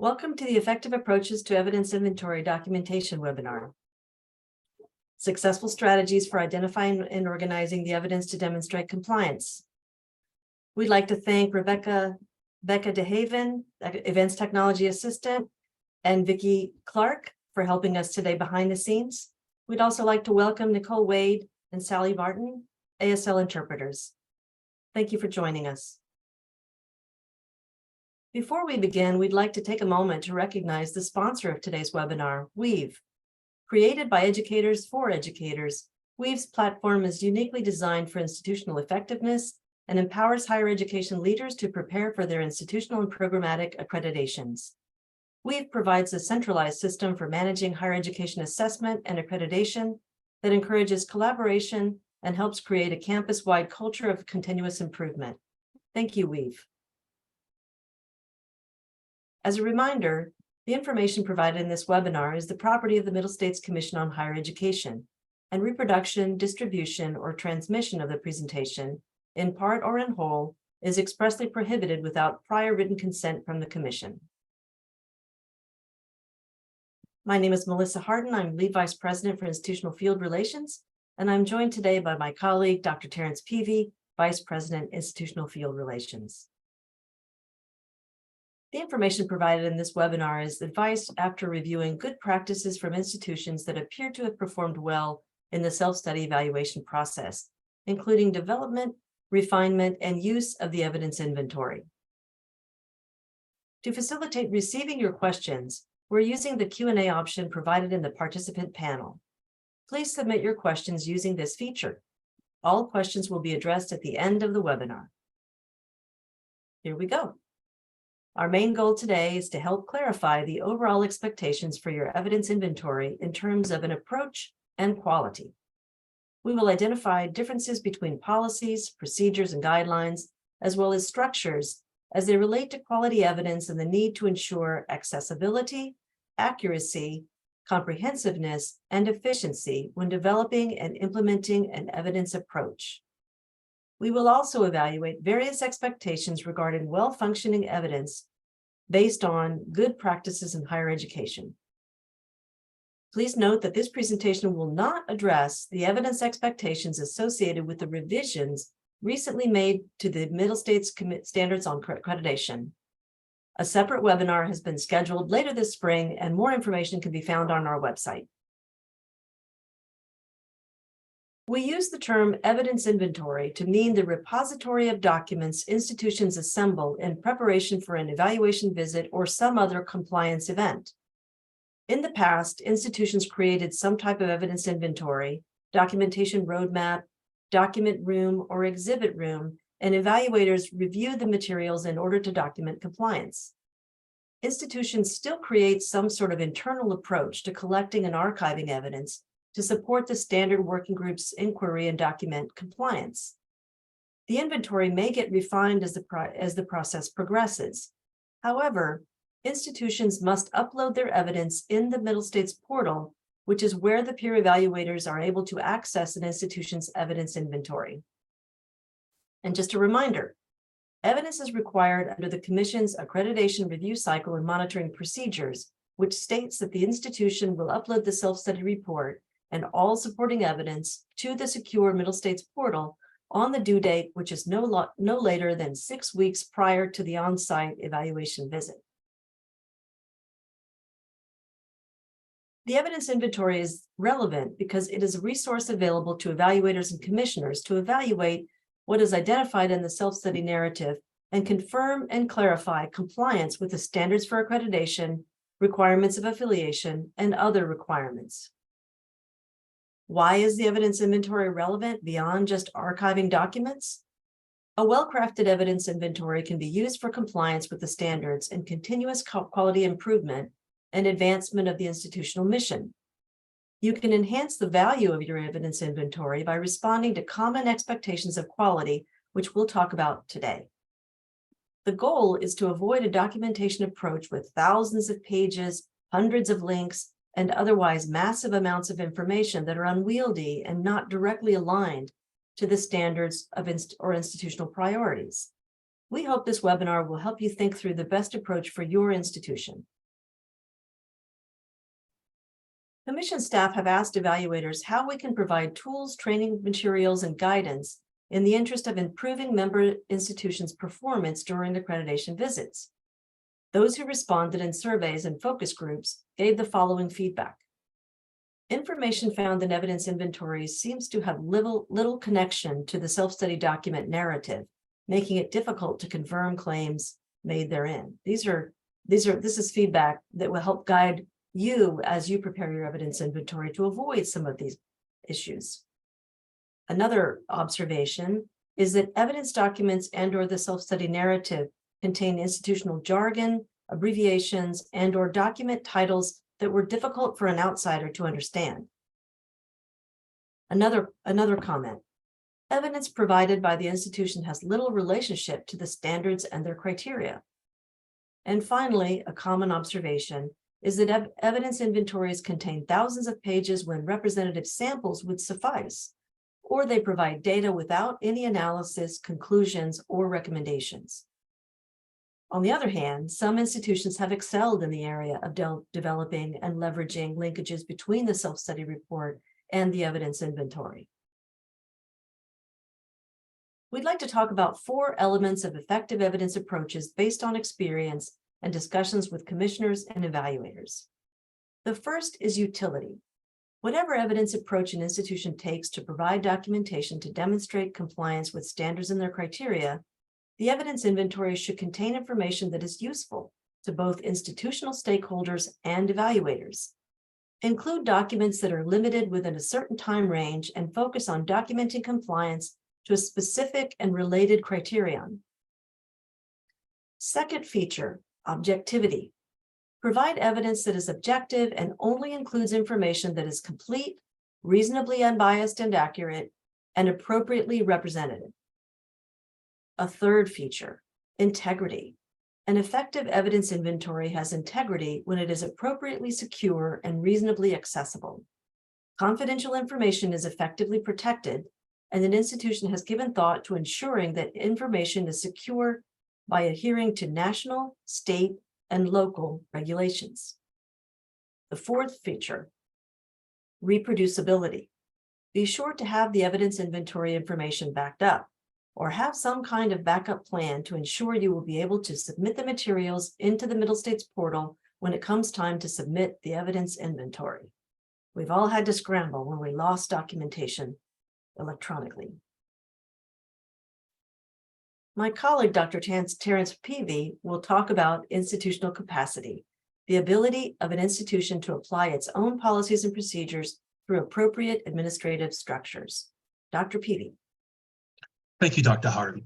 Welcome to the Effective Approaches to Evidence Inventory Documentation webinar. Successful strategies for identifying and organizing the evidence to demonstrate compliance. We'd like to thank Becca DeHaven, Events Technology Assistant, and Vicki Clark for helping us today behind the scenes. We'd also like to welcome Nicole Wade and Sally Martin, ASL interpreters. Thank you for joining us. Before we begin, we'd like to take a moment to recognize the sponsor of today's webinar, Weave. Created by educators for educators, Weave's platform is uniquely designed for institutional effectiveness and empowers higher education leaders to prepare for their institutional and programmatic accreditations. Weave provides a centralized system for managing higher education assessment and accreditation that encourages collaboration and helps create a campus-wide culture of continuous improvement. Thank you, Weave. As a reminder, the information provided in this webinar is the property of the Middle States Commission on Higher Education, and reproduction, distribution, or transmission of the presentation, in part or in whole, is expressly prohibited without prior written consent from the Commission. My name is Melissa Harden. I'm Lead Vice President for Institutional Field Relations, and I'm joined today by my colleague, Dr. Terrence Peavy, Vice President, Institutional Field Relations. The information provided in this webinar is advice after reviewing good practices from institutions that appear to have performed well in the self-study evaluation process, including development, refinement, and use of the evidence inventory. To facilitate receiving your questions, we're using the Q&A option provided in the participant panel. Please submit your questions using this feature. All questions will be addressed at the end of the webinar. Here we go. Our main goal today is to help clarify the overall expectations for your evidence inventory in terms of an approach and quality. We will identify differences between policies, procedures, and guidelines, as well as structures as they relate to quality evidence and the need to ensure accessibility, accuracy, comprehensiveness, and efficiency when developing and implementing an evidence approach. We will also evaluate various expectations regarding well-functioning evidence based on good practices in higher education. Please note that this presentation will not address the evidence expectations associated with the revisions recently made to the Middle States Standards on Accreditation. A separate webinar has been scheduled later this spring, and more information can be found on our website. We use the term evidence inventory to mean the repository of documents institutions assemble in preparation for an evaluation visit or some other compliance event. In the past, institutions created some type of evidence inventory, documentation roadmap, document room, or exhibit room, and evaluators reviewed the materials in order to document compliance. Institutions still create some sort of internal approach to collecting and archiving evidence to support the standard working group's inquiry and document compliance. The inventory may get refined as the process progresses. However, institutions must upload their evidence in the Middle States portal, which is where the peer evaluators are able to access an institution's evidence inventory. And just a reminder, evidence is required under the Commission's accreditation review cycle and monitoring procedures, which states that the institution will upload the self-study report and all supporting evidence to the secure Middle States portal on the due date, which is no later than 6 weeks prior to the on-site evaluation visit. The evidence inventory is relevant because it is a resource available to evaluators and commissioners to evaluate what is identified in the self-study narrative and confirm and clarify compliance with the standards for accreditation, requirements of affiliation, and other requirements. Why is the evidence inventory relevant beyond just archiving documents? A well-crafted evidence inventory can be used for compliance with the standards and continuous quality improvement and advancement of the institutional mission. You can enhance the value of your evidence inventory by responding to common expectations of quality, which we'll talk about today. The goal is to avoid a documentation approach with thousands of pages, hundreds of links, and otherwise massive amounts of information that are unwieldy and not directly aligned to the standards of institutional priorities. We hope this webinar will help you think through the best approach for your institution. Commission staff have asked evaluators how we can provide tools, training materials, and guidance in the interest of improving member institutions' performance during accreditation visits. Those who responded in surveys and focus groups gave the following feedback. Information found in evidence inventories seems to have little connection to the self-study document narrative, making it difficult to confirm claims made therein. This is feedback that will help guide you as you prepare your evidence inventory to avoid some of these issues. Another observation is that evidence documents and/or the self-study narrative contain institutional jargon, abbreviations, and/or document titles that were difficult for an outsider to understand. Another comment. Evidence provided by the institution has little relationship to the standards and their criteria. And finally, a common observation is that evidence inventories contain thousands of pages when representative samples would suffice, or they provide data without any analysis, conclusions, or recommendations. On the other hand, some institutions have excelled in the area of developing and leveraging linkages between the self-study report and the evidence inventory. We'd like to talk about 4 elements of effective evidence approaches based on experience and discussions with commissioners and evaluators. The first is utility. Whatever evidence approach an institution takes to provide documentation to demonstrate compliance with standards and their criteria, the evidence inventory should contain information that is useful to both institutional stakeholders and evaluators. Include documents that are limited within a certain time range and focus on documenting compliance to a specific and related criterion. Second feature, objectivity. Provide evidence that is objective and only includes information that is complete, reasonably unbiased and accurate, and appropriately representative. A third feature, integrity. An effective evidence inventory has integrity when it is appropriately secure and reasonably accessible. Confidential information is effectively protected, and an institution has given thought to ensuring that information is secure by adhering to national, state, and local regulations. The fourth feature, reproducibility. Be sure to have the evidence inventory information backed up, or have some kind of backup plan to ensure you will be able to submit the materials into the Middle States portal when it comes time to submit the evidence inventory. We've all had to scramble when we lost documentation electronically. My colleague, Dr. Terence Peavy, will talk about institutional capacity, the ability of an institution to apply its own policies and procedures through appropriate administrative structures. Dr. Peavy. Thank you, Dr. Harden.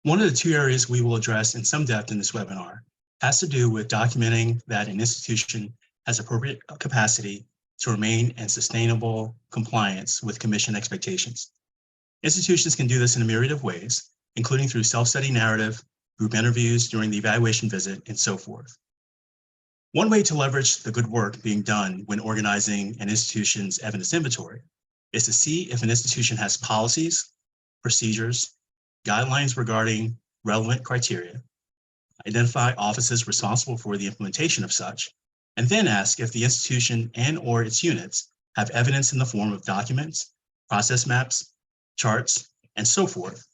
One of the 2 areas we will address in some depth in this webinar has to do with documenting that an institution has appropriate capacity to remain in sustainable compliance with commission expectations. Institutions can do this in a myriad of ways, including through self-study narrative, group interviews during the evaluation visit, and so forth. One way to leverage the good work being done when organizing an institution's evidence inventory is to see if an institution has policies, procedures, guidelines regarding relevant criteria, identify offices responsible for the implementation of such, and then ask if the institution and/or its units have evidence in the form of documents, process maps, charts, and so forth,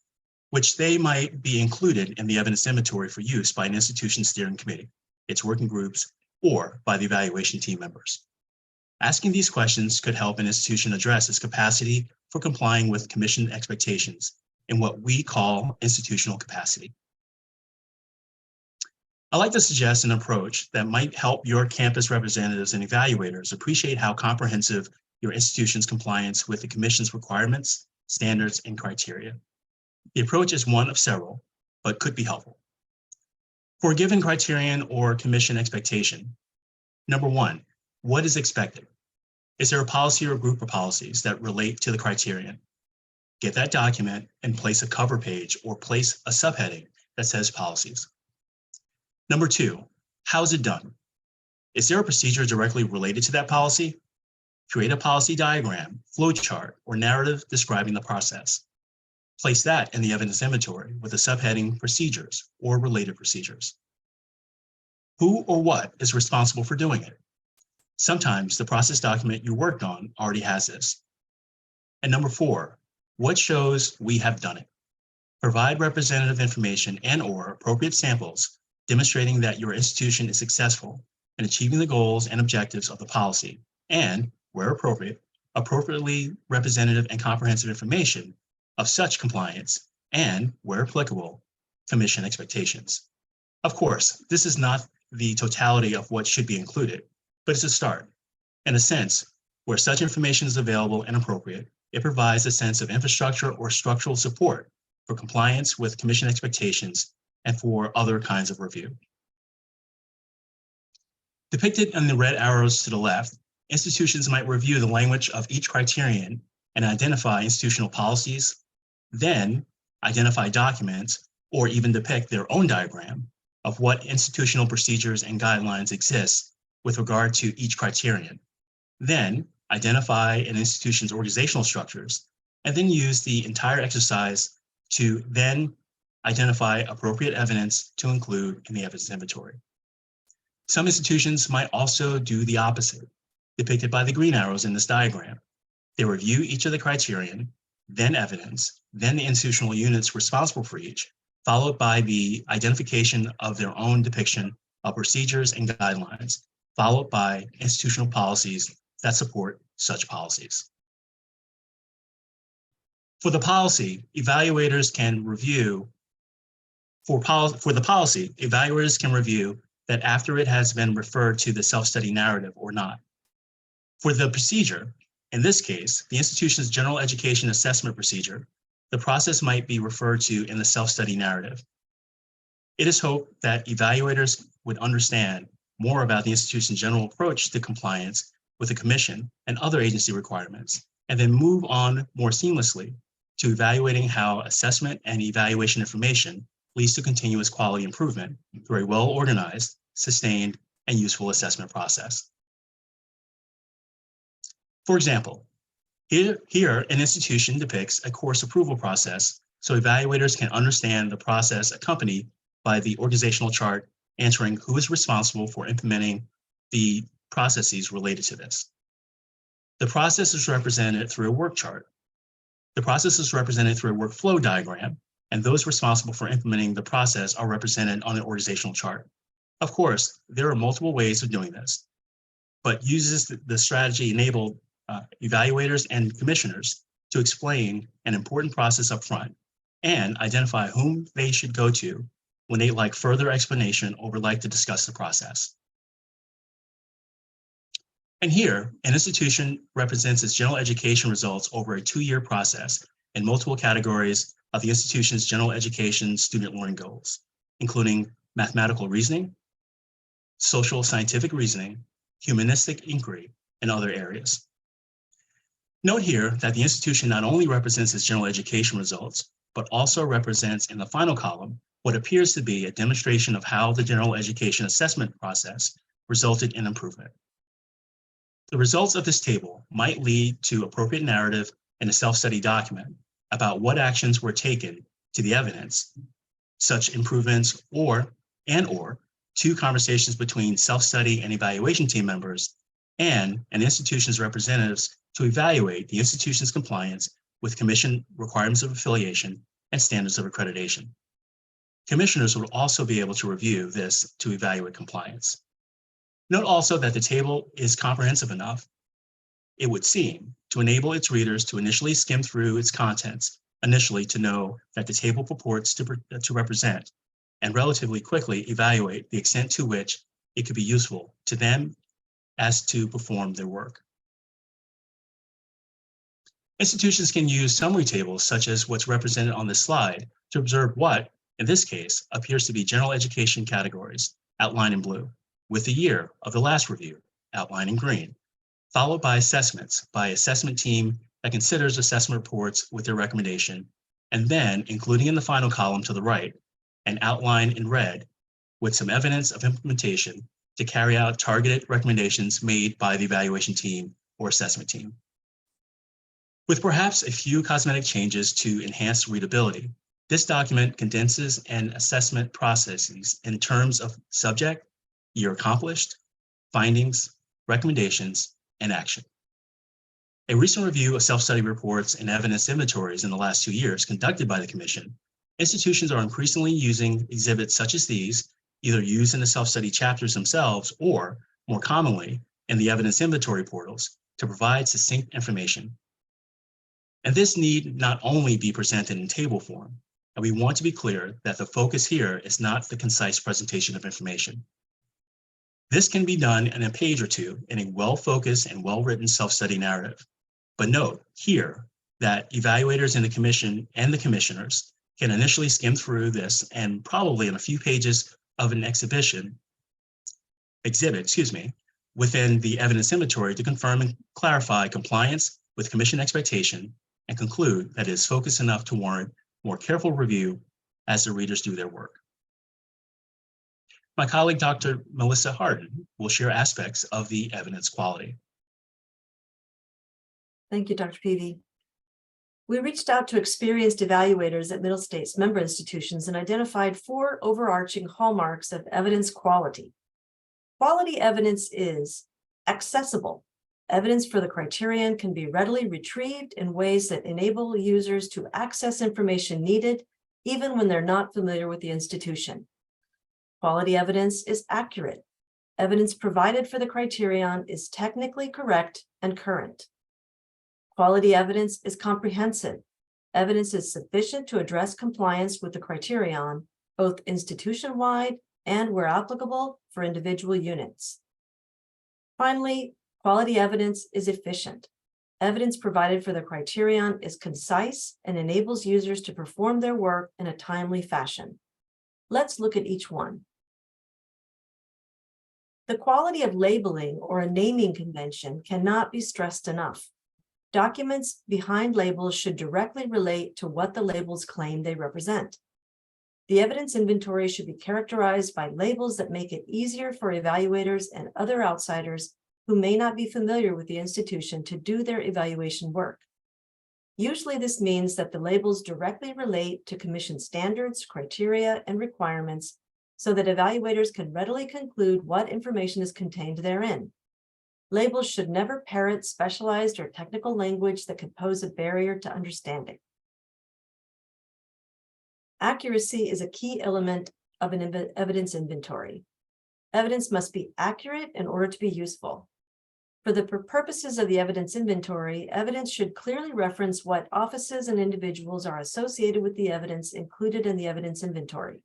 which they might be included in the evidence inventory for use by an institution steering committee, its working groups, or by the evaluation team members. Asking these questions could help an institution address its capacity for complying with commission expectations in what we call institutional capacity. I'd like to suggest an approach that might help your campus representatives and evaluators appreciate how comprehensive your institution's compliance with the commission's requirements, standards, and criteria. The approach is one of several, but could be helpful. For a given criterion or commission expectation, number 1, what is expected? Is there a policy or a group of policies that relate to the criterion? Get that document and place a cover page or place a subheading that says policies. Number 2, how is it done? Is there a procedure directly related to that policy? Create a policy diagram, flowchart, or narrative describing the process. Place that in the evidence inventory with the subheading procedures or related procedures. Who or what is responsible for doing it? Sometimes the process document you worked on already has this. And number 4, what shows we have done it? Provide representative information and/or appropriate samples demonstrating that your institution is successful in achieving the goals and objectives of the policy, and, where appropriate, appropriately representative and comprehensive information of such compliance, and, where applicable, commission expectations. Of course, this is not the totality of what should be included, but it's a start. In a sense, where such information is available and appropriate, it provides a sense of infrastructure or structural support for compliance with commission expectations and for other kinds of review. Depicted in the red arrows to the left, institutions might review the language of each criterion and identify institutional policies, then identify documents, or even depict their own diagram of what institutional procedures and guidelines exist with regard to each criterion, then identify an institution's organizational structures, and then use the entire exercise to then identify appropriate evidence to include in the evidence inventory. Some institutions might also do the opposite, depicted by the green arrows in this diagram. They review each of the criterion, then evidence, then the institutional units responsible for each, followed by the identification of their own depiction of procedures and guidelines, followed by institutional policies that support such policies. For the policy, evaluators can review that after it has been referred to the self-study narrative or not. For the procedure, in this case, the institution's general education assessment procedure, the process might be referred to in the self-study narrative. It is hoped that evaluators would understand more about the institution's general approach to compliance with the commission and other agency requirements, and then move on more seamlessly to evaluating how assessment and evaluation information leads to continuous quality improvement through a well-organized, sustained, and useful assessment process. For example, here an institution depicts a course approval process so evaluators can understand the process accompanied by the organizational chart answering who is responsible for implementing the processes related to this. The process is represented through a work chart. The process is represented through a workflow diagram, and those responsible for implementing the process are represented on the organizational chart. Of course, there are multiple ways of doing this, but uses the strategy-enabled evaluators and commissioners to explain an important process up front and identify whom they should go to when they like further explanation or would like to discuss the process. And here, an institution represents its general education results over a 2-year process in multiple categories of the institution's general education student learning goals, including mathematical reasoning, social scientific reasoning, humanistic inquiry, and other areas. Note here that the institution not only represents its general education results, but also represents in the final column what appears to be a demonstration of how the general education assessment process resulted in improvement. The results of this table might lead to appropriate narrative in a self-study document about what actions were taken to the evidence, such improvements or two conversations between self-study and evaluation team members and an institution's representatives to evaluate the institution's compliance with commission requirements of affiliation and standards of accreditation. Commissioners will also be able to review this to evaluate compliance. Note also that the table is comprehensive enough, it would seem, to enable its readers to initially skim through its contents initially to know that the table purports to represent and relatively quickly evaluate the extent to which it could be useful to them as to perform their work. Institutions can use summary tables such as what's represented on this slide to observe what, in this case, appears to be general education categories, outlined in blue, with the year of the last review, outlined in green, followed by assessments by assessment team that considers assessment reports with their recommendation, and then, including in the final column to the right, an outline in red with some evidence of implementation to carry out targeted recommendations made by the evaluation team or assessment team. With perhaps a few cosmetic changes to enhance readability, this document condenses and assessment processes in terms of subject, year accomplished, findings, recommendations, and action. A recent review of self-study reports and evidence inventories in the last 2 years conducted by the Commission, institutions are increasingly using exhibits such as these, either used in the self-study chapters themselves or, more commonly, in the evidence inventory portals to provide succinct information. And this need not only be presented in table form, and we want to be clear that the focus here is not the concise presentation of information. This can be done in a page or two in a well-focused and well-written self-study narrative. But note here that evaluators in the Commission and the commissioners can initially skim through this and probably in a few pages of an exhibit, within the evidence inventory to confirm and clarify compliance with Commission expectation and conclude that it is focused enough to warrant more careful review as the readers do their work. My colleague, Dr. Melissa Harden, will share aspects of the evidence quality. Thank you, Dr. Peavy. We reached out to experienced evaluators at Middle States member institutions and identified 4 overarching hallmarks of evidence quality. Quality evidence is accessible. Evidence for the criterion can be readily retrieved in ways that enable users to access information needed, even when they're not familiar with the institution. Quality evidence is accurate. Evidence provided for the criterion is technically correct and current. Quality evidence is comprehensive. Evidence is sufficient to address compliance with the criterion, both institution-wide and, where applicable, for individual units. Finally, quality evidence is efficient. Evidence provided for the criterion is concise and enables users to perform their work in a timely fashion. Let's look at each one. The quality of labeling or a naming convention cannot be stressed enough. Documents behind labels should directly relate to what the labels claim they represent. The evidence inventory should be characterized by labels that make it easier for evaluators and other outsiders who may not be familiar with the institution to do their evaluation work. Usually this means that the labels directly relate to Commission standards, criteria, and requirements so that evaluators can readily conclude what information is contained therein. Labels should never parrot specialized or technical language that could pose a barrier to understanding. Accuracy is a key element of an evidence inventory. Evidence must be accurate in order to be useful. For the purposes of the evidence inventory, evidence should clearly reference what offices and individuals are associated with the evidence included in the evidence inventory.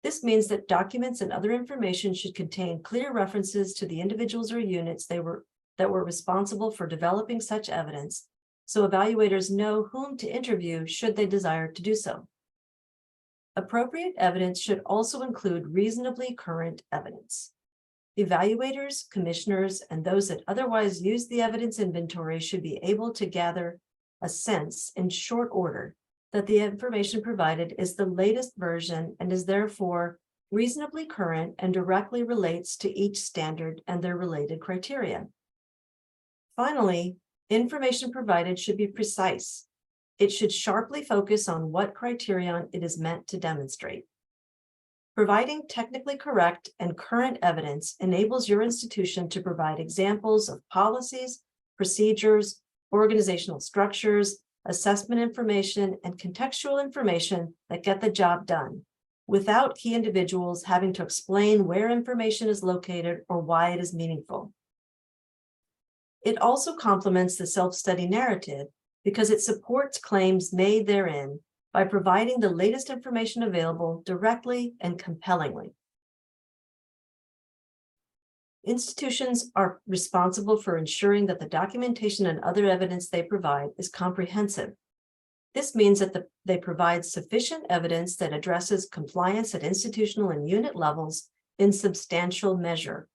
This means that documents and other information should contain clear references to the individuals or units that were responsible for developing such evidence, so evaluators know whom to interview should they desire to do so. Appropriate evidence should also include reasonably current evidence. Evaluators, commissioners, and those that otherwise use the evidence inventory should be able to gather a sense in short order that the information provided is the latest version and is therefore reasonably current and directly relates to each standard and their related criteria. Finally, information provided should be precise. It should sharply focus on what criterion it is meant to demonstrate. Providing technically correct and current evidence enables your institution to provide examples of policies, procedures, organizational structures, assessment information, and contextual information that get the job done, without key individuals having to explain where information is located or why it is meaningful. It also complements the self-study narrative because it supports claims made therein by providing the latest information available directly and compellingly. Institutions are responsible for ensuring that the documentation and other evidence they provide is comprehensive. This means that they provide sufficient evidence that addresses compliance at institutional and unit levels in substantial measure.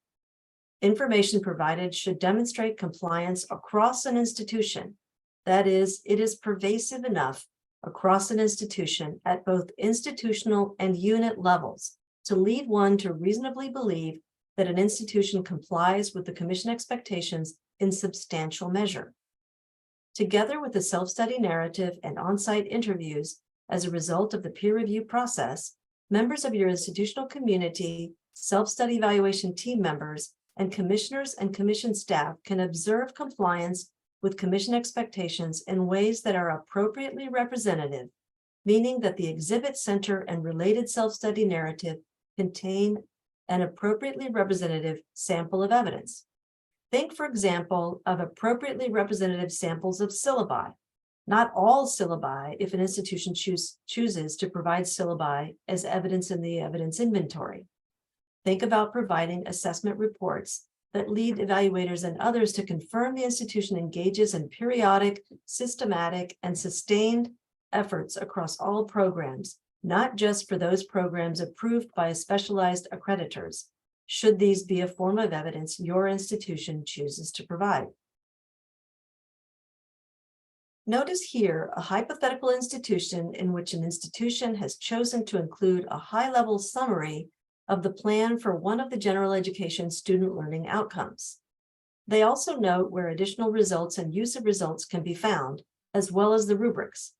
Information provided should demonstrate compliance across an institution. That is, it is pervasive enough across an institution at both institutional and unit levels to lead one to reasonably believe that an institution complies with the Commission expectations in substantial measure. together with the self-study narrative and on-site interviews as a result of the peer review process, members of your institutional community, self-study evaluation team members, and commissioners and commission staff can observe compliance with commission expectations in ways that are appropriately representative, meaning that the exhibit center and related self-study narrative contain an appropriately representative sample of evidence. Think, for example, of appropriately representative samples of syllabi. Not all syllabi if an institution chooses to provide syllabi as evidence in the evidence inventory. Think about providing assessment reports that lead evaluators and others to confirm the institution engages in periodic, systematic, and sustained efforts across all programs, not just for those programs approved by specialized accreditors, should these be a form of evidence your institution chooses to provide. Notice here a hypothetical institution in which an institution has chosen to include a high-level summary of the plan for one of the general education student learning outcomes. They also note where additional results and use of results can be found, as well as the rubrics.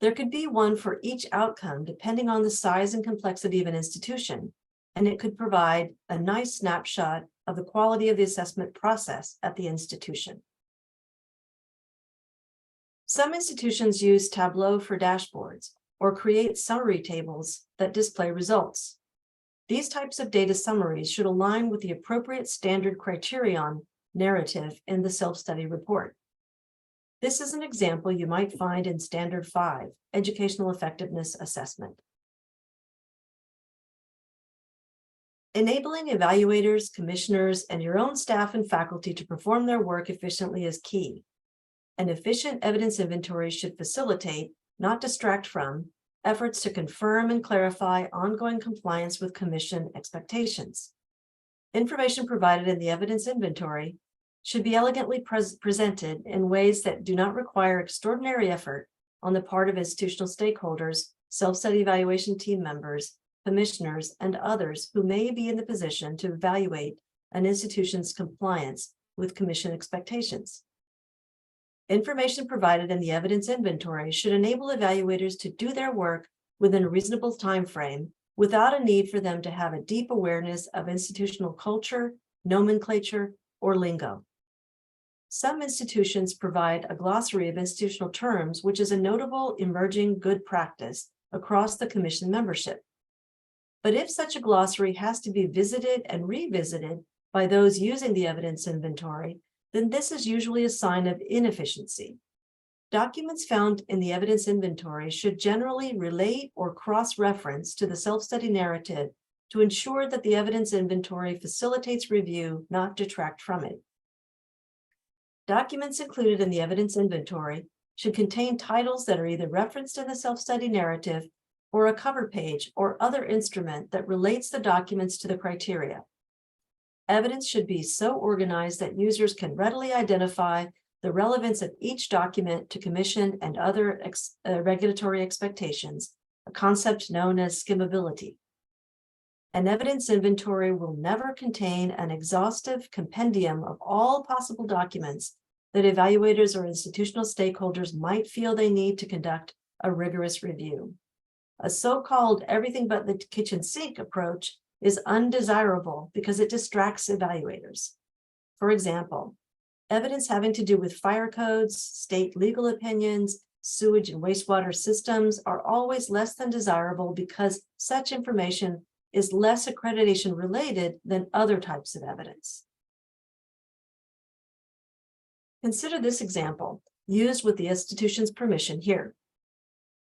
There could be one for each outcome depending on the size and complexity of an institution, and it could provide a nice snapshot of the quality of the assessment process at the institution. Some institutions use Tableau for dashboards or create summary tables that display results. These types of data summaries should align with the appropriate standard criterion narrative in the self-study report. This is an example you might find in Standard 5, Educational Effectiveness Assessment. Enabling evaluators, commissioners, and your own staff and faculty to perform their work efficiently is key. An efficient evidence inventory should facilitate, not distract from, efforts to confirm and clarify ongoing compliance with commission expectations. Information provided in the evidence inventory should be elegantly presented in ways that do not require extraordinary effort on the part of institutional stakeholders, self-study evaluation team members, commissioners, and others who may be in the position to evaluate an institution's compliance with commission expectations. Information provided in the evidence inventory should enable evaluators to do their work within a reasonable time frame without a need for them to have a deep awareness of institutional culture, nomenclature, or lingo. Some institutions provide a glossary of institutional terms, which is a notable emerging good practice across the commission membership. But if such a glossary has to be visited and revisited by those using the evidence inventory, then this is usually a sign of inefficiency. Documents found in the evidence inventory should generally relate or cross-reference to the self-study narrative to ensure that the evidence inventory facilitates review, not detract from it. Documents included in the evidence inventory should contain titles that are either referenced in the self-study narrative or a cover page or other instrument that relates the documents to the criteria. Evidence should be so organized that users can readily identify the relevance of each document to commission and other regulatory expectations, a concept known as skimmability. An evidence inventory will never contain an exhaustive compendium of all possible documents that evaluators or institutional stakeholders might feel they need to conduct a rigorous review. A so-called everything but the kitchen sink approach is undesirable because it distracts evaluators. For example, evidence having to do with fire codes, state legal opinions, sewage and wastewater systems are always less than desirable because such information is less accreditation related than other types of evidence. Consider this example, used with the institution's permission here.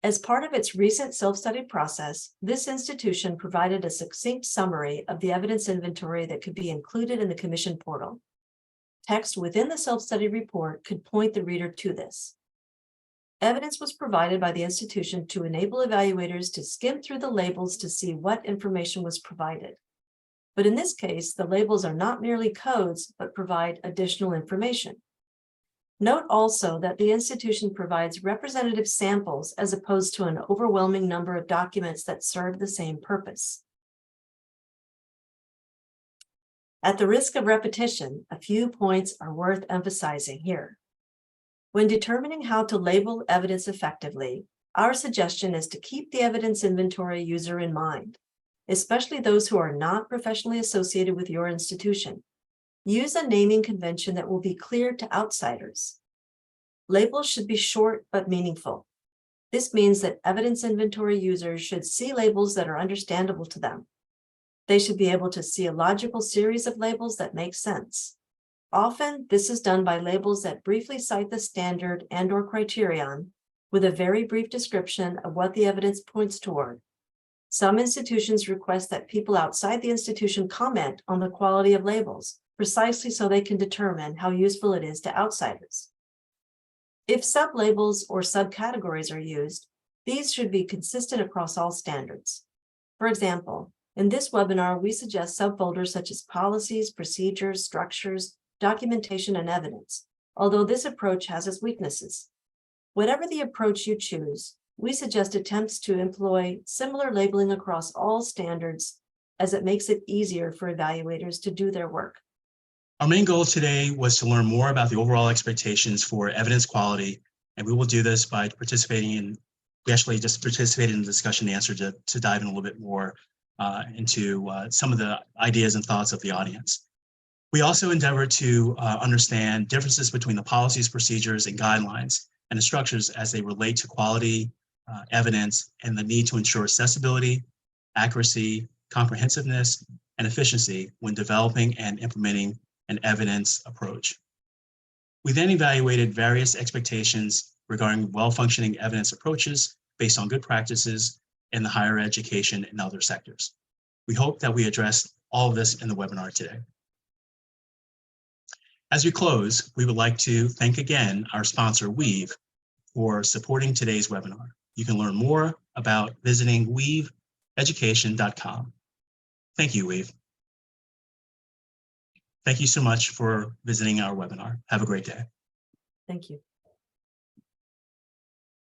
As part of its recent self-study process, this institution provided a succinct summary of the evidence inventory that could be included in the commission portal. Text within the self-study report could point the reader to this. Evidence was provided by the institution to enable evaluators to skim through the labels to see what information was provided. But in this case, the labels are not merely codes, but provide additional information. Note also that the institution provides representative samples as opposed to an overwhelming number of documents that serve the same purpose. At the risk of repetition, a few points are worth emphasizing here. When determining how to label evidence effectively, our suggestion is to keep the evidence inventory user in mind, especially those who are not professionally associated with your institution. Use a naming convention that will be clear to outsiders. Labels should be short but meaningful. This means that evidence inventory users should see labels that are understandable to them. They should be able to see a logical series of labels that make sense. Often, this is done by labels that briefly cite the standard and/or criterion with a very brief description of what the evidence points toward. Some institutions request that people outside the institution comment on the quality of labels, precisely so they can determine how useful it is to outsiders. If sublabels or subcategories are used, these should be consistent across all standards. For example, in this webinar, we suggest subfolders such as policies, procedures, structures, documentation, and evidence, although this approach has its weaknesses. Whatever the approach you choose, we suggest attempts to employ similar labeling across all standards, as it makes it easier for evaluators to do their work. Our main goal today was to learn more about the overall expectations for evidence quality, and we will do this by we actually just participated in the discussion and answer to dive in a little bit more into some of the ideas and thoughts of the audience. We also endeavored to understand differences between the policies, procedures, and guidelines and the structures as they relate to quality, evidence, and the need to ensure accessibility, accuracy, comprehensiveness, and efficiency when developing and implementing an evidence approach. We then evaluated various expectations regarding well-functioning evidence approaches based on good practices in the higher education and other sectors. We hope that we addressed all of this in the webinar today. As we close, we would like to thank again our sponsor, Weave, for supporting today's webinar. You can learn more about visiting weaveeducation.com. Thank you, Weave. Thank you so much for visiting our webinar. Have a great day. Thank you.